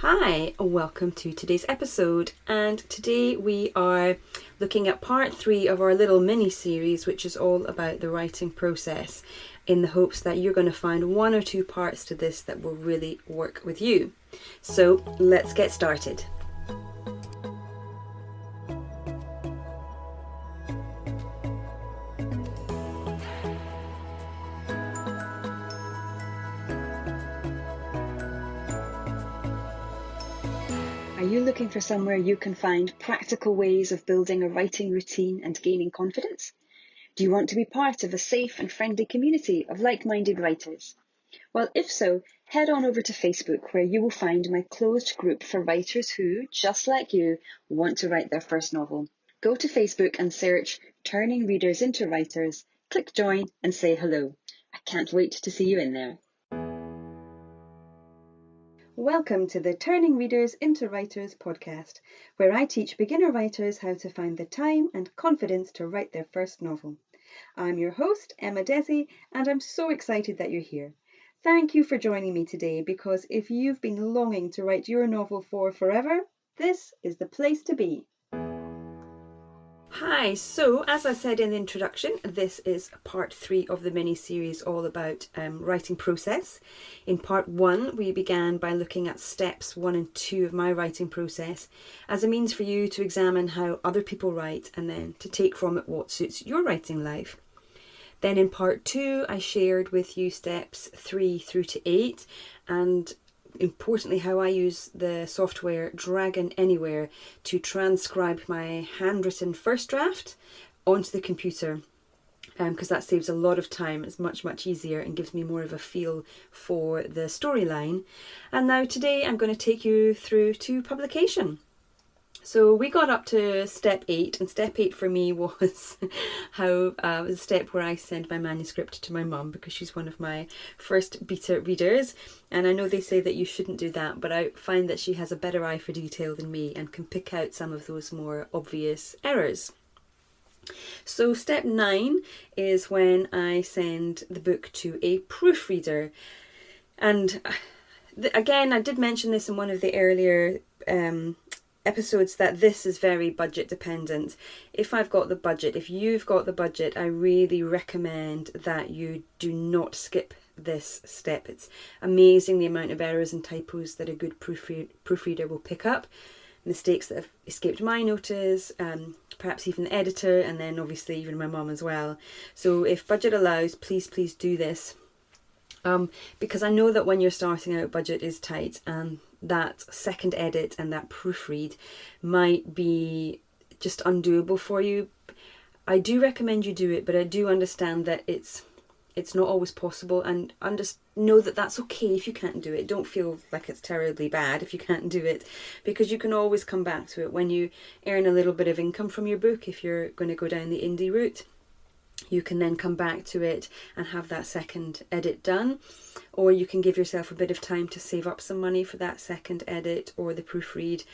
Hi, welcome to today's episode, and today we are looking at part 3 of our little mini series, which is all about the writing process, in the hopes that you're going to find one or two parts to this that will really work with you. So let's get started. Are you looking for somewhere you can find practical ways of building a writing routine and gaining confidence? Do you want to be part of a safe and friendly community of like-minded writers? Well, if so, head on over to Facebook, where you will find my closed group for writers who, just like you, want to write their first novel. Go to Facebook and search Turning Readers into Writers, click join and say hello. I can't wait to see you in there. Welcome to the Turning Readers into Writers podcast, where I teach beginner writers how to find the time and confidence to write their first novel. I'm your host, Emma Desi, and I'm so excited that you're here. Thank you for joining me today, because if you've been longing to write your novel for forever, this is the place to be. Hi, so as I said in the introduction, this is part 3 of the mini-series all about writing process. In part 1, we began by looking at steps 1 and 2 of my writing process as a means for you to examine how other people write and then to take from it what suits your writing life. Then in part 2, I shared with you steps 3 through to 8 and importantly how I use the software Dragon Anywhere to transcribe my handwritten first draft onto the computer, because that saves a lot of time. It's much easier and gives me more of a feel for the storyline. And now today I'm going to take you through to publication. So we got up to step 8, and step 8 for me was the step where I send my manuscript to my mum, because she's one of my first beta readers. And I know they say that you shouldn't do that, but I find that she has a better eye for detail than me and can pick out some of those more obvious errors. So step 9 is when I send the book to a proofreader. And again, I did mention this in one of the earlier episodes that this is very budget dependent. If you've got the budget, I really recommend that you do not skip this step. It's amazing the amount of errors and typos that a good proofreader will pick up, mistakes that have escaped my notice, perhaps even the editor, and then obviously even my mum as well. So if budget allows, please do this, because I know that when you're starting out, budget is tight, and that second edit and that proofread might be just undoable for you. I do recommend you do it, but I do understand that it's not always possible, and know that that's okay if you can't do it. Don't feel like it's terribly bad if you can't do it, because you can always come back to it when you earn a little bit of income from your book. If you're going to go down the indie route, you can then come back to it and have that second edit done, or you can give yourself a bit of time to save up some money for that second edit or the proofread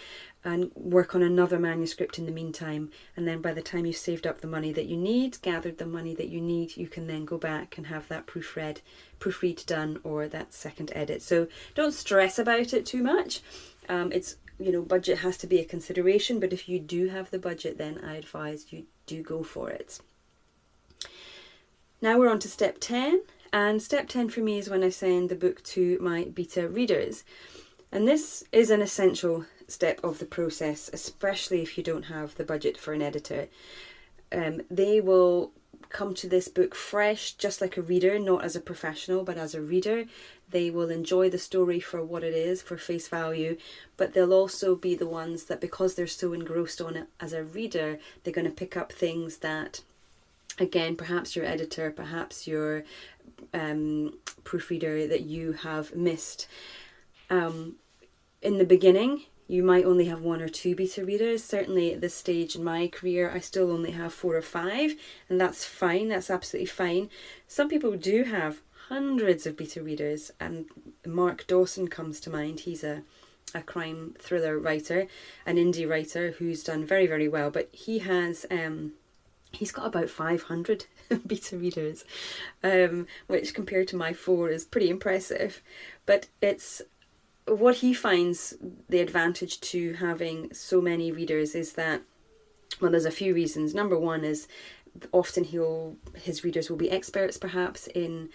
and work on another manuscript in the meantime. And then by the time you've saved up the money that you need, gathered the money that you need, you can then go back and have that proofread done or that second edit. So don't stress about it too much. Budget has to be a consideration, but if you do have the budget, then I advise you do go for it. Now we're on to step 10, and step 10 for me is when I send the book to my beta readers. And this is an essential step of the process, especially if you don't have the budget for an editor. They will come to this book fresh, just like a reader, not as a professional, but as a reader. They will enjoy the story for what it is, for face value, but they'll also be the ones that, because they're so engrossed on it as a reader, they're going to pick up things that, again, perhaps your editor, perhaps your proofreader, that you have missed. In the beginning, you might only have 1 or 2 beta readers. Certainly at this stage in my career, I still only have 4 or 5, and that's fine. That's absolutely fine. Some people do have hundreds of beta readers, and Mark Dawson comes to mind. He's a crime thriller writer, an indie writer who's done very, very well, but he's got about 500 beta readers, which compared to my 4 is pretty impressive. But it's what he finds the advantage to having so many readers is that, well, there's a few reasons. Number one is often his readers will be experts perhaps in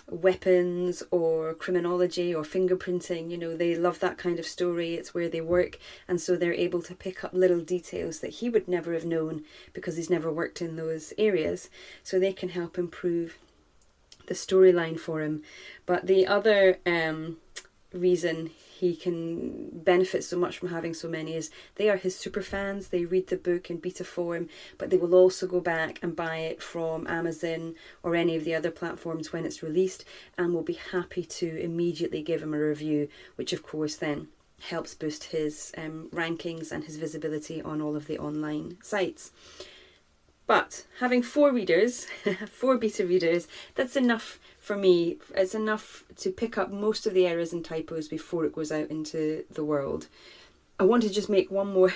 weapons or criminology or fingerprinting. They love that kind of story. It's where they work, and so they're able to pick up little details that he would never have known because he's never worked in those areas, so they can help improve the storyline for him. But the other reason he can benefit so much from having so many is they are his super fans. They read the book in beta form, but they will also go back and buy it from Amazon or any of the other platforms when it's released, and will be happy to immediately give him a review, which of course then helps boost his rankings and his visibility on all of the online sites. But having 4 readers, 4 beta readers, that's enough for me. It's enough to pick up most of the errors and typos before it goes out into the world. I want to just make one more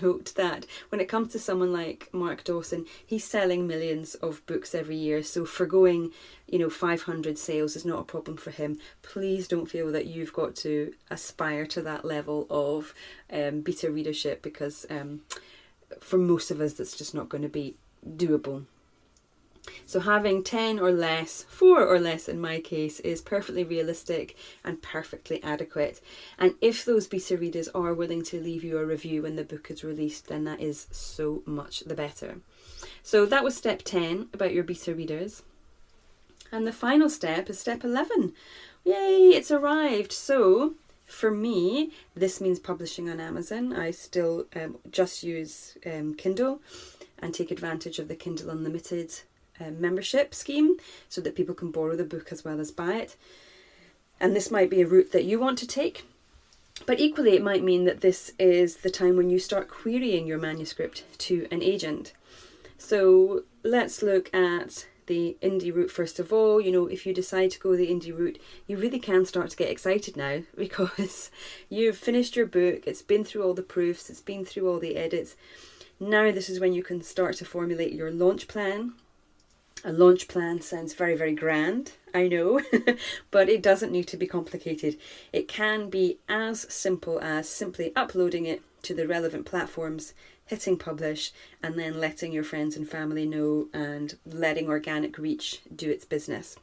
note that when it comes to someone like Mark Dawson, he's selling millions of books every year. So forgoing, 500 sales is not a problem for him. Please don't feel that you've got to aspire to that level of beta readership, because for most of us that's just not going to be doable. So having 10 or less, 4 or less in my case, is perfectly realistic and perfectly adequate. And if those beta readers are willing to leave you a review when the book is released, then that is so much the better. So that was step 10 about your beta readers. And the final step is step 11. Yay, it's arrived. So for me, this means publishing on Amazon. I still just use Kindle and take advantage of the Kindle Unlimited membership scheme so that people can borrow the book as well as buy it. And this might be a route that you want to take. But equally, it might mean that this is the time when you start querying your manuscript to an agent. So let's look at the indie route first of all. If you decide to go the indie route, you really can start to get excited now, because you've finished your book, it's been through all the proofs, it's been through all the edits. Now this is when you can start to formulate your launch plan. A launch plan sounds very, very grand, I know, but it doesn't need to be complicated. It can be as simple as simply uploading it to the relevant platforms, hitting publish, and then letting your friends and family know and letting organic reach do its business.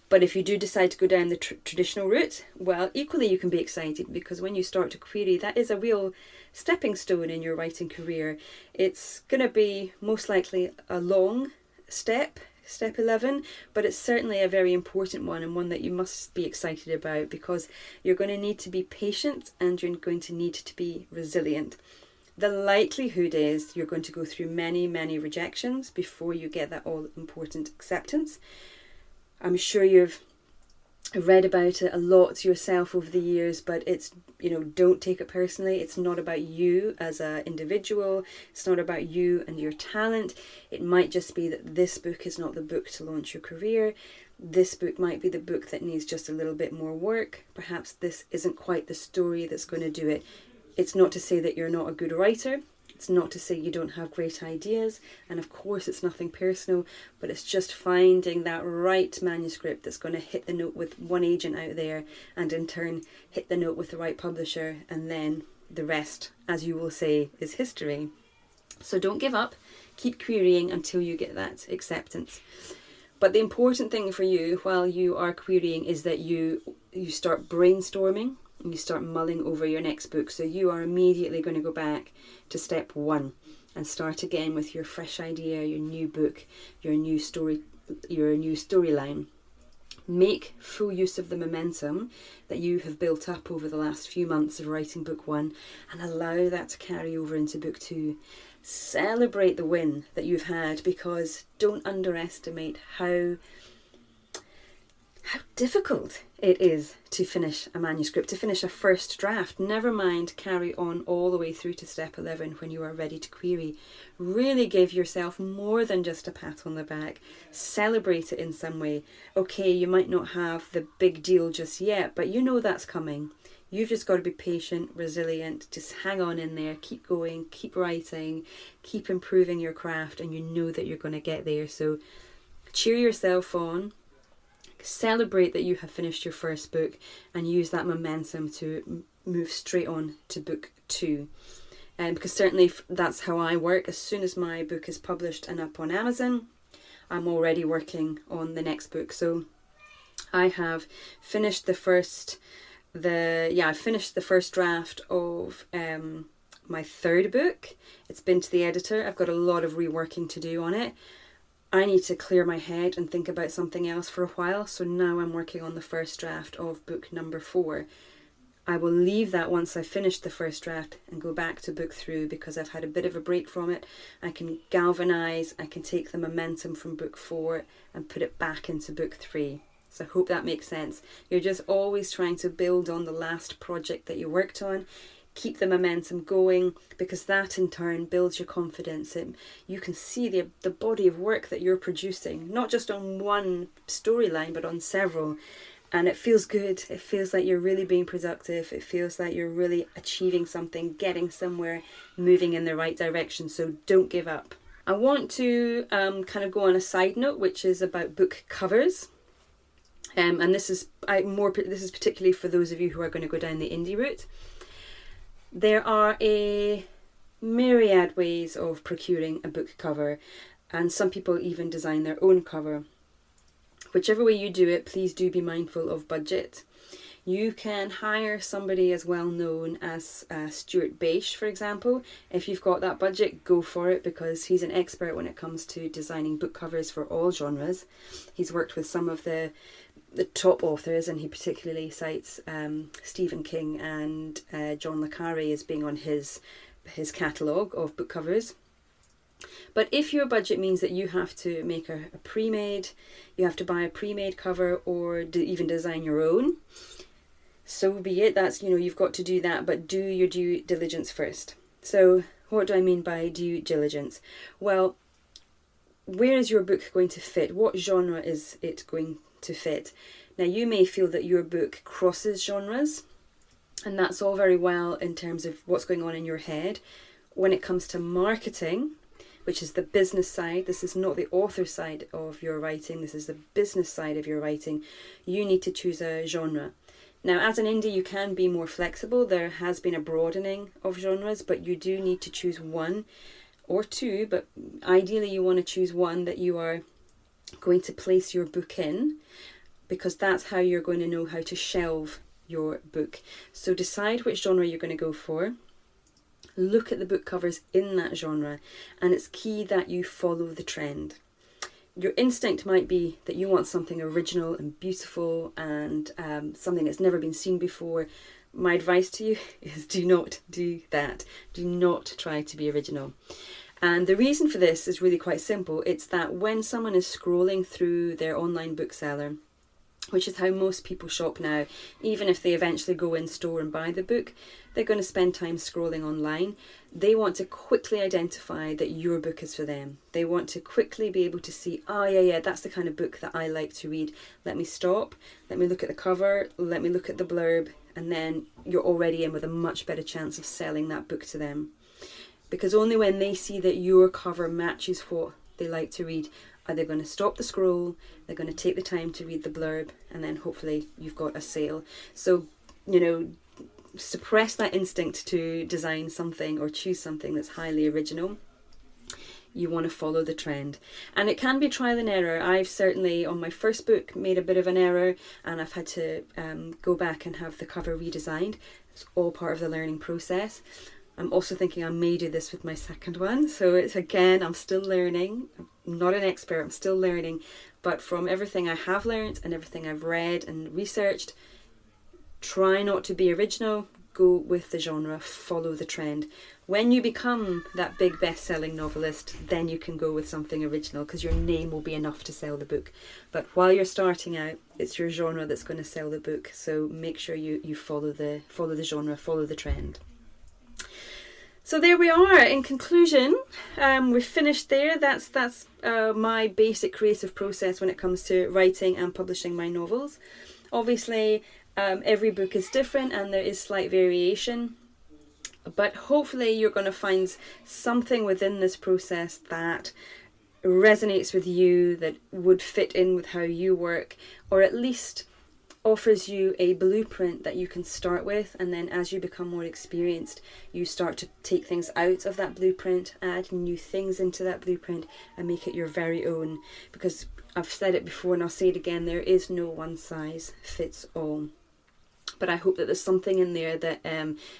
But if you do decide to go down the traditional route, well, equally you can be excited, because when you start to query, that is a real stepping stone in your writing career. It's going to be most likely a long step 11, but it's certainly a very important one, and one that you must be excited about, because you're going to need to be patient and you're going to need to be resilient. The likelihood is you're going to go through many, many rejections before you get that all important acceptance. I'm sure you've read about it a lot yourself over the years, but it's, don't take it personally. It's not about you as an individual. It's not about you and your talent. It might just be that this book is not the book to launch your career. This book might be the book that needs just a little bit more work. Perhaps this isn't quite the story that's going to do it. It's not to say that you're not a good writer. It's not to say you don't have great ideas, and of course it's nothing personal, but it's just finding that right manuscript that's going to hit the note with one agent out there, and in turn hit the note with the right publisher, and then the rest, as you will say, is history. So don't give up, keep querying until you get that acceptance. But the important thing for you while you are querying is that you start brainstorming, and you start mulling over your next book. So you are immediately going to go back to step 1 and start again with your fresh idea, your new book, your new storyline. Make full use of the momentum that you have built up over the last few months of writing book 1, and allow that to carry over into book 2. Celebrate the win that you've had, because don't underestimate how difficult it is to finish a manuscript, to finish a first draft. Never mind carry on all the way through to step 11 when you are ready to query. Really give yourself more than just a pat on the back. Celebrate it in some way. Okay, you might not have the big deal just yet, but you know that's coming. You've just got to be patient, resilient, just hang on in there, keep going, keep writing, keep improving your craft, and you know that you're going to get there. So cheer yourself on. Celebrate that you have finished your first book and use that momentum to move straight on to book 2. Because certainly that's how I work. As soon as my book is published and up on Amazon, I'm already working on the next book. So I have finished the first draft of my third book. It's been to the editor. I've got a lot of reworking to do on it. I need to clear my head and think about something else for a while. So now I'm working on the first draft of book number 4. I will leave that once I've finished the first draft and go back to book 3 because I've had a bit of a break from it. I can galvanise, I can take the momentum from book 4 and put it back into book 3. So I hope that makes sense. You're just always trying to build on the last project that you worked on. Keep the momentum going, because that in turn builds your confidence. You can see the body of work that you're producing, not just on one storyline but on several. And it feels good. It feels like you're really being productive. It feels like you're really achieving something, getting somewhere, moving in the right direction. So don't give up. I want to kind of go on a side note, which is about book covers. And this is particularly for those of you who are going to go down the indie route. There are a myriad ways of procuring a book cover, and some people even design their own cover. Whichever way you do it, please do be mindful of budget. You can hire somebody as well known as Stuart Bache, for example. If you've got that budget, go for it, because he's an expert when it comes to designing book covers for all genres. He's worked with some of the top authors, and he particularly cites Stephen King and John le Carré as being on his catalogue of book covers. But if your budget means that you have to make a pre-made, you have to buy a pre-made cover, or even design your own, so be it. That's, you've got to do that, but do your due diligence first. So what do I mean by due diligence? Well, where is your book going to fit? What genre is it going to fit? Now, you may feel that your book crosses genres, and that's all very well in terms of what's going on in your head. When it comes to marketing, which is the business side, this is not the author side of your writing, this is the business side of your writing, you need to choose a genre. Now, as an indie, you can be more flexible. There has been a broadening of genres, but you do need to choose one or two, but ideally you want to choose one that you are going to place your book in, because that's how you're going to know how to shelve your book. So decide which genre you're going to go for. Look at the book covers in that genre, and it's key that you follow the trend. Your instinct might be that you want something original and beautiful and something that's never been seen before. My advice to you is do not do that. Do not try to be original. And the reason for this is really quite simple. It's that when someone is scrolling through their online bookseller, which is how most people shop now, even if they eventually go in store and buy the book, they're going to spend time scrolling online. They want to quickly identify that your book is for them. They want to quickly be able to see, oh yeah, that's the kind of book that I like to read. Let me stop, let me look at the cover, let me look at the blurb, and then you're already in with a much better chance of selling that book to them. Because only when they see that your cover matches what they like to read are they going to stop the scroll, they're going to take the time to read the blurb, and then hopefully you've got a sale. So, suppress that instinct to design something or choose something that's highly original. You want to follow the trend. And it can be trial and error. I've certainly, on my first book, made a bit of an error, and I've had to go back and have the cover redesigned. It's all part of the learning process. I'm also thinking I may do this with my second one. So it's, again, I'm still learning. I'm not an expert, I'm still learning. But from everything I have learned and everything I've read and researched, try not to be original, go with the genre, follow the trend. When you become that big best-selling novelist, then you can go with something original, because your name will be enough to sell the book. But while you're starting out, it's your genre that's going to sell the book. So make sure you follow the genre, follow the trend. So there we are. In conclusion, we're finished there. That's my basic creative process when it comes to writing and publishing my novels. Obviously, every book is different and there is slight variation, but hopefully you're going to find something within this process that resonates with you, that would fit in with how you work, or at least offers you a blueprint that you can start with, and then as you become more experienced, you start to take things out of that blueprint, add new things into that blueprint, and make it your very own. Because I've said it before and I'll say it again, there is no one size fits all. But I hope that there's something in there that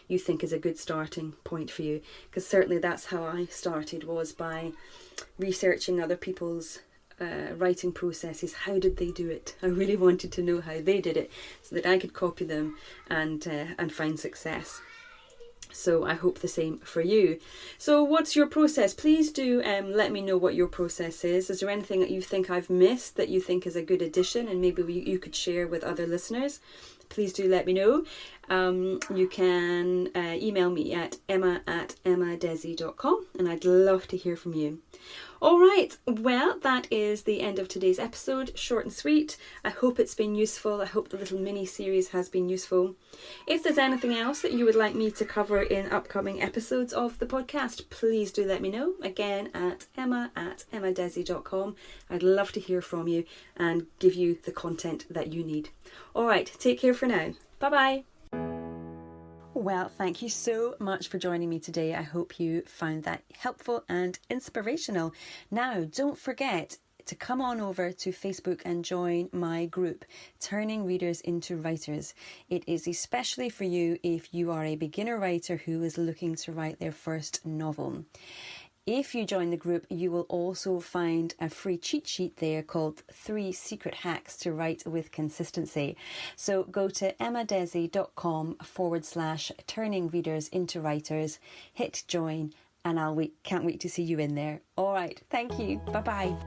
you think is a good starting point for you, because certainly that's how I started, was by researching other people's writing processes. How did they do it? I really wanted to know how they did it so that I could copy them and find success. So I hope the same for you. So what's your process? Please do let me know what your process is. Is there anything that you think I've missed that you think is a good addition and maybe you could share with other listeners? Please do let me know. You can email me at emma@emmadesi.com, and I'd love to hear from you. All right, well, that is the end of today's episode. Short and sweet. I hope it's been useful. I hope the little mini series has been useful. If there's anything else that you would like me to cover in upcoming episodes of the podcast, please do let me know. Again, at emma@emmadesi.com. I'd love to hear from you and give you the content that you need. All right, take care for now. Bye-bye. Well, thank you so much for joining me today. I hope you found that helpful and inspirational. Now, don't forget to come on over to Facebook and join my group, Turning Readers into Writers. It is especially for you if you are a beginner writer who is looking to write their first novel. If you join the group, you will also find a free cheat sheet there called 3 Secret Hacks to Write with Consistency. So go to emmadesi.com/turning readers into writers, hit join, and can't wait to see you in there. All right, thank you. Bye-bye.